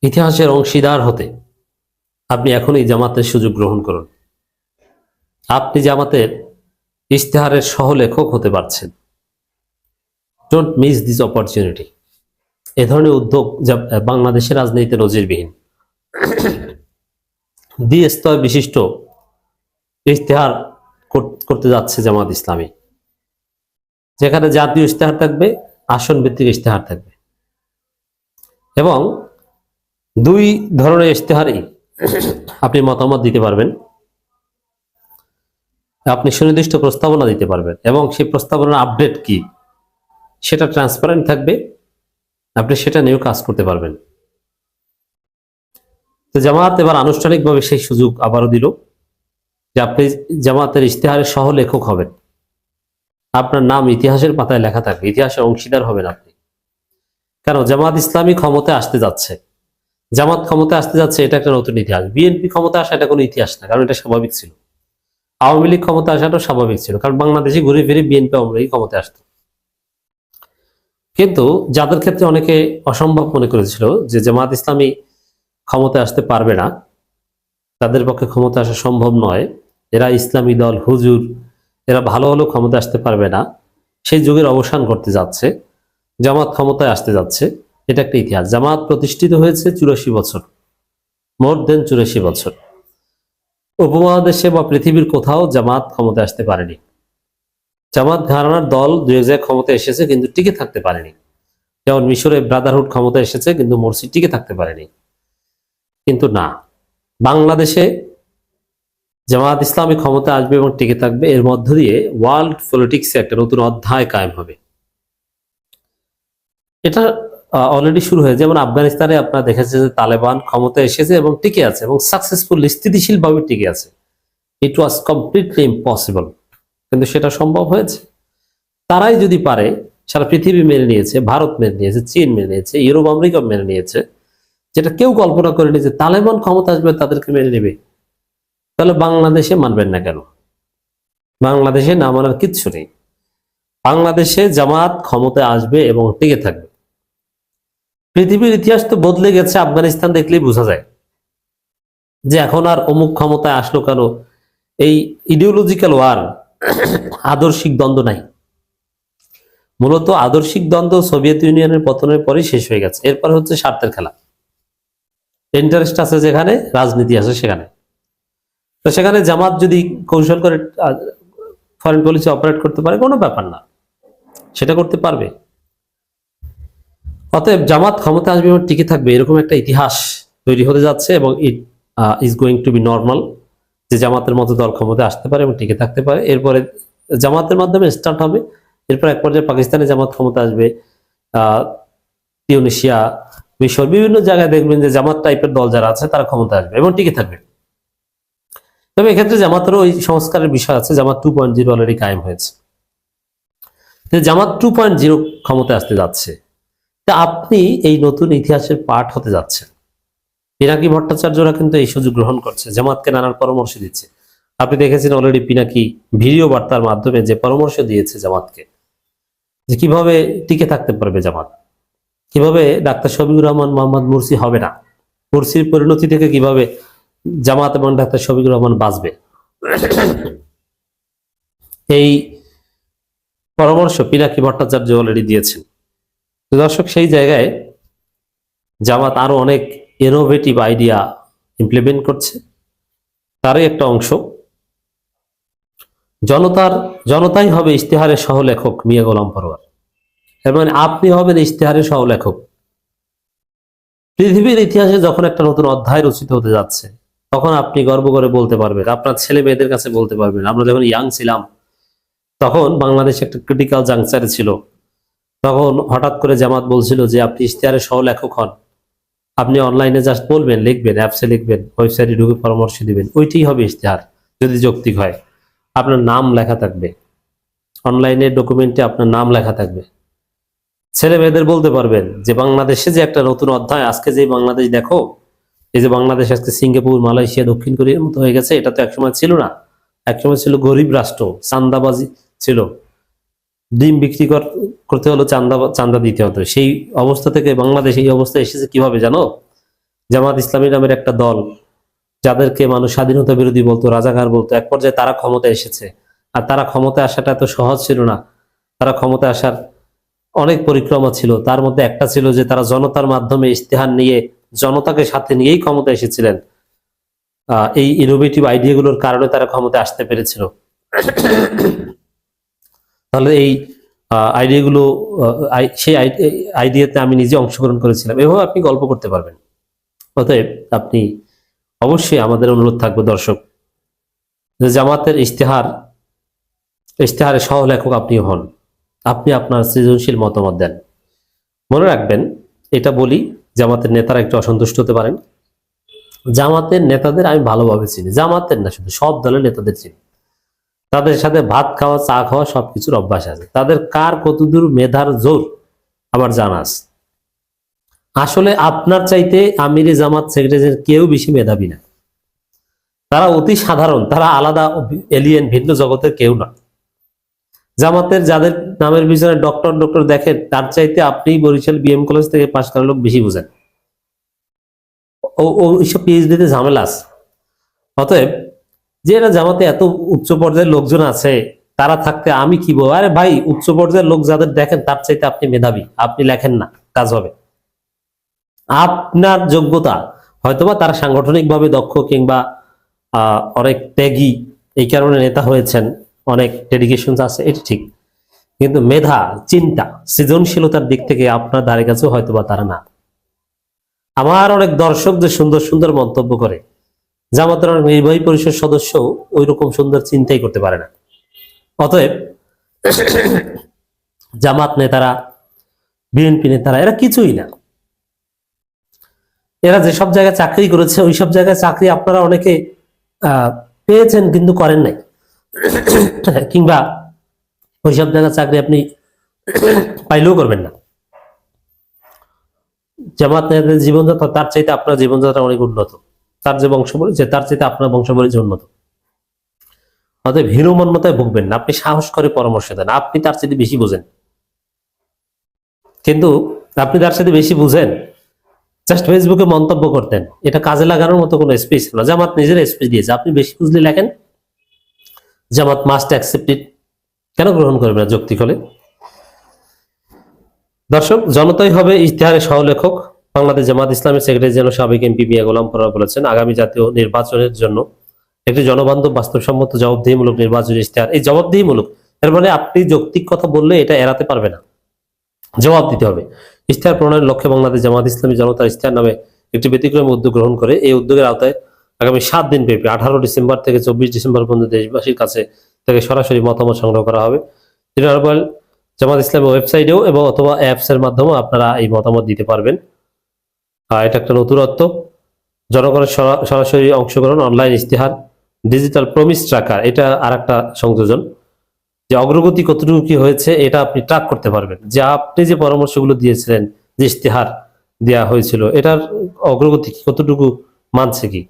ইতিহাসের অংশীদার হতে আপনি এখনই জামাতের সুযোগ গ্রহণ করুন। আপনি জামাতের ইশতেহারের সহলেখক হতে পারছেন। Don't miss this opportunity. এ ধরনের উদ্যোগ যা বাংলাদেশের রাজনীতিতে নজিরবিহীন। দ্বিস্তর বিশিষ্ট ইশতেহার করতে যাচ্ছে জামাত ইসলামী, যেখানে জাতীয় ইশতেহার থাকবে, আসন ভিত্তিক ইশতেহার থাকবে, এবং দুই ধরনের ইশতেহারেই আপনি মতামত দিতে পারবেন, আপনি সুনির্দিষ্ট প্রস্তাবনা দিতে পারবেন, এবং সেই প্রস্তাবনার আপডেট কি সেটা ট্রান্সপারেন্ট থাকবে, আপনি সেটা নিয়েও কাজ করতে পারবেন। তো জামাত এবার আনুষ্ঠানিকভাবে সেই সুযোগ আবারও দিল যে আপনি জামাতের ইশতেহারের সহলেখক হবেন। আপনার নাম ইতিহাসের পাতায় লেখা থাকবে, ইতিহাসের অংশীদার হবেন আপনি। কেন? জামাত ইসলামী ক্ষমতায় আসতে যাচ্ছে, জামাত ক্ষমতায় আসতে যাচ্ছে, এটা একটা নতুন ইতিহাস। বিএনপি ক্ষমতায় আসা এটা কোনো ইতিহাস না, কারণ এটা স্বাভাবিক ছিল। আওয়ামী লীগ ক্ষমতায় আসাটাও স্বাভাবিক ছিল, কারণ বাংলাদেশে ঘুরে ফিরে বিএনপি আওয়ামী লীগ ক্ষমতায় আসতো। কিন্তু যাদের ক্ষেত্রে অনেকে অসম্ভব মনে করেছিল যে জামাত ইসলামী ক্ষমতায় আসতে পারবে না, তাদের পক্ষে ক্ষমতা আসা সম্ভব নয়, এরা ইসলামী দল, হুজুর, এরা ভালো হলেও ক্ষমতা আসতে পারবে না, সেই যুগের অবসান করতে যাচ্ছে, জামাত ক্ষমতায় আসতে যাচ্ছে। এটা একটা ইতিহাস। জামাত প্রতিষ্ঠিত হয়েছে 84 বছর, মোর দেন 84 বছর। উপমহাদেশে বা পৃথিবীর কোথাও জামাত ক্ষমতায় আসতে পারেনি। জামাত ঘরানার দল দুই এক জায়গায় ক্ষমতায় এসেছে, কিন্তু টিকে থাকতে পারেনি। যেমন মিশরে ব্রাদারহুড ক্ষমতায় এসেছে, কিন্তু মোরসি টিকে থাকতে পারেনি। কিন্তু না, বাংলাদেশে জামাত ইসলামী ক্ষমতা আসবে এবং টিকে থাকবে। এর মধ্য দিয়ে ওয়ার্ল্ড পলিটিক্সে একটা নতুন অধ্যায় কায়েম হবে। এটা অলরেডি শুরু হয়েছে। যেমন আফগানিস্তানে আপনারা দেখেছেন যে তালেবান ক্ষমতায় এসেছে এবং টিকে আছে, এবং সাকসেসফুল, স্থিতিশীল ভাবে টিকে আছে। ইট ওয়াজ কমপ্লিটলি ইম্পসিবল, কিন্তু সেটা সম্ভব হয়েছে। তারাই যদি পারে, সারা পৃথিবী মেনে নিয়েছে, ভারত মেনে নিয়েছে, চীন মেনে নিয়েছে, ইউরোপ আমেরিকা মেনে নিয়েছে, যেটা কেউ কল্পনা করেনি যে তালেবান ক্ষমতা আসবে তাদেরকে মেনে নেবে, তাহলে বাংলাদেশে মানবেন না কেন? বাংলাদেশে না মানার কিচ্ছু নেই। বাংলাদেশে জামাত ক্ষমতায় আসবে এবং টিকে থাকবে। পৃথিবীর ইতিহাস তো বদলে গেছে, আফগানিস্তান দেখলেই বোঝা যায় যে এখন আর অমুক ক্ষমতায় আসলো কেন, এই ইডিওলজিক্যাল ওয়ার, আদর্শিক দ্বন্দ্ব নাই। মূলত আদর্শিক দ্বন্দ্ব সোভিয়েত ইউনিয়নের পতনের পরেই শেষ হয়ে গেছে। এরপর হচ্ছে স্বার্থের খেলা, ইন্টারেস্ট আছে যেখানে, রাজনীতি আছে সেখানে। তো সেখানে জামাত যদি কৌশল করে ফরেন পলিসি অপারেট করতে পারে, কোনো ব্যাপার না, সেটা করতে পারবে। অতএব জামাত ক্ষমতা আসবে এবং টিকে থাকবে, এরকম একটা ইতিহাস তৈরি হতে যাচ্ছে, এবং it is going to be normal যে জামাতের মতো দল ক্ষমতায় আসতে পারে এবং টিকে থাকতে পারে। এরপরে জামাতের মাধ্যমে স্টার্ট হবে, এরপর এক পর্যায়ে পাকিস্তানে জামাত ক্ষমতা আসবে, তিউনিসিয়া, মিশর, বিভিন্ন জায়গায় দেখবেন যে জামাত টাইপের দল যারা আছে তারা ক্ষমতা আসবে এবং টিকে থাকবে। তবে এক্ষেত্রে জামাতেরও ওই সংস্কারের বিষয় আছে। জামাত 2.0 অলরেডি কায়েম হয়েছে, জামাত 2.0 ক্ষমতায় আসতে যাচ্ছে। তা আপনি এই নতুন ইতিহাসের পাঠ হতে যাচ্ছেন। পিনাকি ভট্টাচার্যরা কিন্তু এই সুযোগ গ্রহণ করছে, জামাতকে নানান পরামর্শ দিচ্ছে। আপনি দেখেছেন অলরেডি পিনাকি ভিডিও বার্তার মাধ্যমে যে পরামর্শ দিয়েছে জামাতকে, যে কিভাবে টিকে থাকতে পারবে জামাত, কিভাবে ডাক্তার শফিকুর রহমান মোহাম্মদ মুরসি হবে না, মুরসির পরিণতি থেকে কিভাবে জামাত এবং ডাক্তার শফিকুর রহমান বাঁচবে, এই পরামর্শ পিনাকি ভট্টাচার্য অলরেডি দিয়েছেন। দর্শক, সেই জায়গায় জামাত আরো অনেক ইনোভেটিভ আইডিয়া ইমপ্লিমেন্ট করছে। তারই একটা অংশ জনতাই হবে ইশতেহারের সহলেখক মিয়া গোলাম পরোয়ার, এর মানে আপনি হবেন ইশতেহারের সহলেখক। পৃথিবীর ইতিহাসে যখন একটা নতুন অধ্যায় রচিত হতে যাচ্ছে, তখন আপনি গর্ব করে বলতে পারবেন, আপনার ছেলে মেয়েদের কাছে বলতে পারবেন, আমরা যখন ইয়াং ছিলাম তখন বাংলাদেশ একটা ক্রিটিক্যাল জাংচারে ছিল, তখন হঠাৎ করে জামাত বলছিল যে আপনি ইশতেহারের সহলেখক হন, আপনি অনলাইনে জাস্ট বলবেন, লিখবেন, অ্যাপসে লিখবেন, ওয়েবসাইটে ঢুকে পরামর্শ দিবেন, ওইটাই হবে ইশতেহার যদি যৌক্তিক হয়। আপনার নাম লেখা থাকবে, অনলাইনে ডকুমেন্টে আপনার নাম লেখা থাকবে। ছেলে মেয়েদের বলতে পারবেন যে বাংলাদেশে যে একটা নতুন অধ্যায়, আজকে যে বাংলাদেশ দেখো, এই যে বাংলাদেশ আজকে সিঙ্গাপুর, মালয়েশিয়া, দক্ষিণ কোরিয়ার মতো হয়ে গেছে, এটা তো একসময় ছিল না। একসময় ছিল গরিব রাষ্ট্র, চান্দাবাজি ছিল, ডিম বিক্রি করতে হলো চান্দা দিতে হতো। সেই অবস্থা থেকে বাংলাদেশ এই অবস্থায় এসেছে কিভাবে জানো? জামাত ইসলামী নামের একটা দল, যাদেরকে মানুষ স্বাধীনতা বিরোধী বলতো, রাজাকার বলতো, এক পর্যায়ে তারা ক্ষমতায় এসেছে। আর তারা ক্ষমতায় আসাটা এত সহজ ছিল না। তারা ক্ষমতায় আসার অনেক পরিক্রমা ছিল। তার মধ্যে একটা ছিল যে তারা জনতার মাধ্যমে ইশতেহার নিয়ে জনতাকে সাথে নিয়েই ক্ষমতায় এসেছিলেন। এই ইনোভেটিভ আইডিয়াগুলোর কারণে তারা ক্ষমতায় আসতে পেরেছিল। তাহলে এই আইডিয়াগুলো, সেই আইডিয়াতে আমি নিজে অংশগ্রহণ করেছিলাম, এভাবে আপনি গল্প করতে পারবেন। অতএব আপনি অবশ্যই, আমাদের অনুরোধ থাকবে দর্শক, যে জামাতের ইশতেহারের সহলেখক আপনি হন, আপনি আপনার সৃজনশীল মতামত দেন। মনে রাখবেন, এটা বলি, জামাতের নেতারা একটু অসন্তুষ্ট হতে পারেন। জামাতের নেতাদের আমি ভালোভাবে চিনি, জামাতের না শুধু সব দলের নেতাদের চিনি। তাদের সাথে ভাত খাওয়া, চা খাওয়া, সবকিছুর অভ্যাস আছে। তাদের কার কতদূর মেধার জোর আমার জানা আছে। আসলে আপনার চাইতে আমিরে জামাত সেক্রেটারি কেউ বেশি মেধাবী না। তারা অতি সাধারণ, তারা আলাদা এলিয়েন, ভিন্ন জগতের কেউ না। জামাতের যাদের নামের পিছনে ডক্টর ডক্টর দেখেন, তার চাইতে আপনি বরিশাল বিএম কলেজ থেকে পাশ করা লোক বেশি বুঝেন। ওইসব পিএইচডিতে ঝামেলা আছে। অতএব যে এরা জামাতে এত উচ্চ পর্যায়ের লোকজন আছে, তারা থাকতে আমি কি বলবো? আরে ভাই, উচ্চ পর্যায়ের লোক যাদের দেখেন, তার চাইতে আপনি মেধাবী, আপনি লেখেন না, কাজ হবে। আপনার যোগ্যতা, হয়তোবা তারা সাংগঠনিকভাবে দক্ষ কিংবা অনেক ত্যাগী, এই কারণে নেতা হয়েছেন, অনেক ডেডিকেশন আছে, এটি ঠিক। কিন্তু মেধা, চিন্তা, সৃজনশীলতার দিক থেকে আপনার ধারে কাছেও হয়তোবা তারা না। আমার অনেক দর্শক যে সুন্দর সুন্দর মন্তব্য করে, জামাতের অনেক নির্বাহী পরিষদ সদস্য ওই রকম সুন্দর চিন্তাই করতে পারে না। অতএব জামাত নেতারা, বিএনপি নেতারা, এরা কিছুই না। এরা যেসব জায়গায় চাকরি করেছে, ওই সব জায়গায় চাকরি আপনারা অনেকে পেয়েছেন কিন্তু করেন নাই, কিংবা ওই সব জায়গায় চাকরি আপনি পাইলেও করবেন না। জামাত নেতাদের জীবনযাত্রা, তার চাইতে আপনার জীবনযাত্রা অনেক উন্নত। তার যে বংশ পরিচয়, তার চাইতে আপনার বংশ পরিচয় উন্নত। অতএব হীনমন্যতায় ভুগবেন না, আপনি সাহস করে পরামর্শ দেন। আপনি তার চাইতে বেশি বুঝেন, কিন্তু আপনি তার সাথে বেশি বুঝেন, জাস্ট ফেসবুকে মন্তব্য করতেন, এটা কাজে লাগানোর মতো কোনো স্পেস না। জামাত নিজের স্পেস দিয়েছে, আপনি বেশি বুঝলে লেখেন, জামাত মাস্ট অ্যাকসেপ্ট ইট, কেন গ্রহণ করবে না যৌক্তিক হলে? দর্শক, জনতাই হবে ইশতেহারের সহলেখক। বাংলাদেশ জামাত ইসলামের সেক্রেটারি জেনারেল সাবেক এমপি মিয়া গোলাম পরোয়ার বলেছেন, আগামী জাতীয় নির্বাচনের জন্য একটি জনবান্ধব, বাস্তবসম্মত, জবাবদিহিমূলক নির্বাচনী ইশতেহার। এই জবাবদিহিমূলক, এর মানে আপনি যৌক্তিক কথা বললে এটা এড়াতে পারবে না, জবাব দিতে হবে। ইশতেহার প্রণয়নের লক্ষ্যে বাংলাদেশ জামাত ইসলামী জনতার ইশতেহার নামে একটি ব্যতিক্রমী উদ্যোগ গ্রহণ করে। এই উদ্যোগের আওতায় আগামী 7 দিন ব্যাপী 18 ডিসেম্বর থেকে 24 ডিসেম্বর পর্যন্ত দেশবাসীর কাছে থেকে সরাসরি মতামত সংগ্রহ করা হবে। জামাত ইসলামের ওয়েবসাইটেও এবং অথবা অ্যাপস এর মাধ্যমেও আপনারা এই মতামত দিতে পারবেন। এটা একটা নতুনত্ব, জনগণের সরাসরি অংশগ্রহণ, অনলাইন ইশতেহার, ডিজিটাল প্রমিস ট্র্যাকার, এটা আর একটা সংযোজন, যে অগ্রগতি কতটুকু কি হয়েছে এটা আপনি ট্র্যাক করতে পারবেন, যে আপনি যে পরামর্শগুলো দিয়েছিলেন, যে ইশতেহার দেওয়া হয়েছিল, এটার অগ্রগতি কতটুকু মানছে কি।